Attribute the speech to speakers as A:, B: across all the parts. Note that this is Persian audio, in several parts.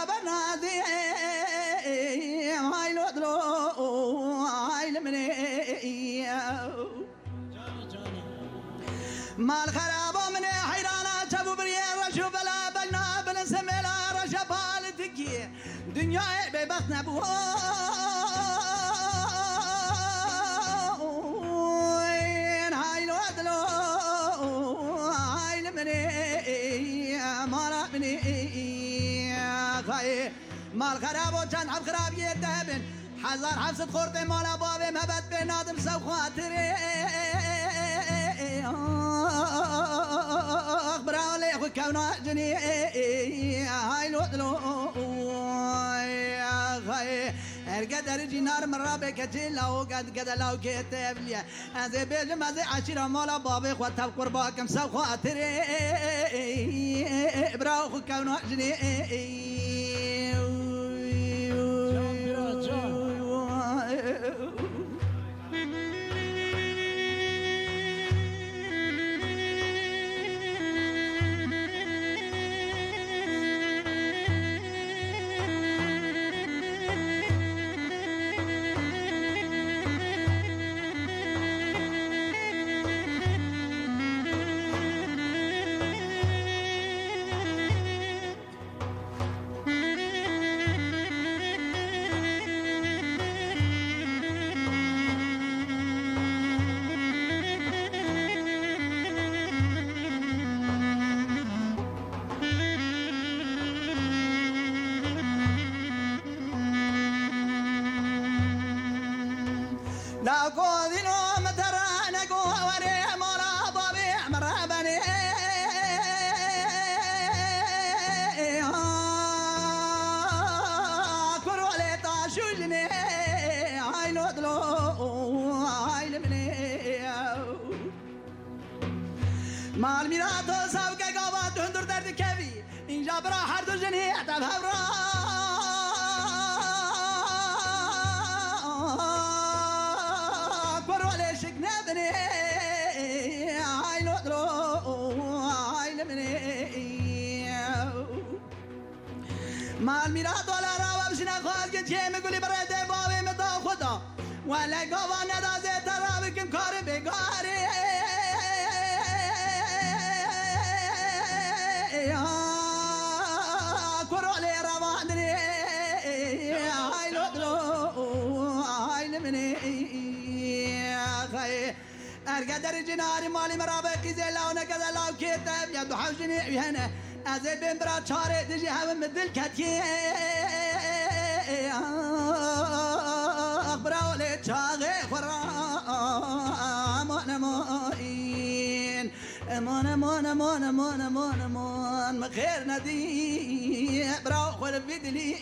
A: بنادي هاي لودلو هاي لمني مال خرابو من حيرانا تبو بريا رشو بلا بلنا بنسميلا رشا بالتكي دنيا ببخت نبو هاي لودلو هاي لمني مالا مني خاي مال خرابو كان حب خراب يدهبن حزار حفصة خورتي مالا بابي مبت بنادم سو خاطري اخبروا لي اخو كونا جني هاي لودلو يا خاي القدر جنار مرة بكتير لو قد لو كتب لي ازي بيجم ازي عشيرة مالا بابي خواتها بقرباكم سو خاطري براو اخو كونا جني لا قوذنو مترانا قواري مرا بابي مرابني كرولي طاشوجني هاي لودلو هاي لمني مال ميراتو ساوكا قوات هندر درد كبي إن جابرا حردو جني تبهبرا هاي لودلو هاي لمني مال ميراد ولا راوا بشنا خواهد قد شيء مقولي برده بابي مدى خدا ولا قوة ندازي ترى بكم كاري بقاري كرولي روادني هاي لودلو هاي لمني خاي القدر جناري مالي مرابقي زي لونه كذا لو كتب يدو حوجني هنا ازي بين برا شاري تجي هم مثل كتي اخبروا لي شاغي خرا امان امين امان امان امان امان امان امان مخير ندي برا خل بدلي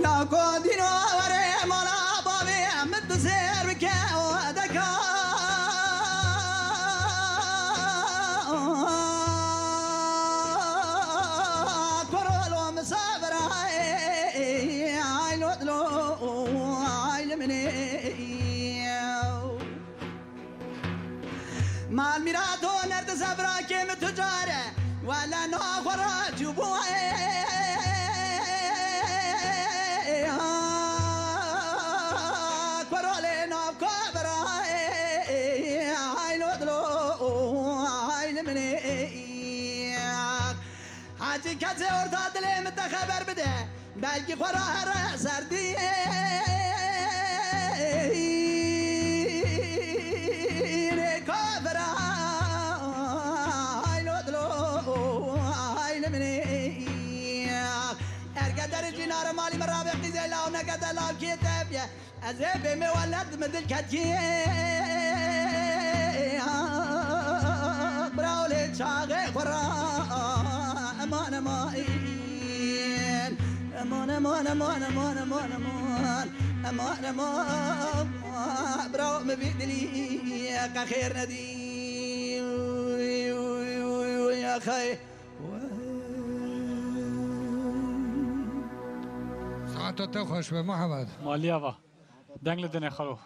A: لا قدينو وري مالا بابي مد سير بكا ودكا كرولو مسافر هاي لودلو هاي لمني مال ميرادو نرد سفرا كيم تجاره ولا ناخر جبوه بلکه کسی ارتا دلی متخبر بده بلکه خورا هر سردی کافرا های لودلو های لمنی ارگدر جنار مالی مرابق دیزه لاو نگد لاو کی تبیه از به مولد مدل کتیه براول چاقه خورا امان اماین امان امان امان امان امان امان امان امان براو مبيدلي كخير ندي يا خي
B: ساعت خوش به محمد
C: مالیا و دنگل دنه خلو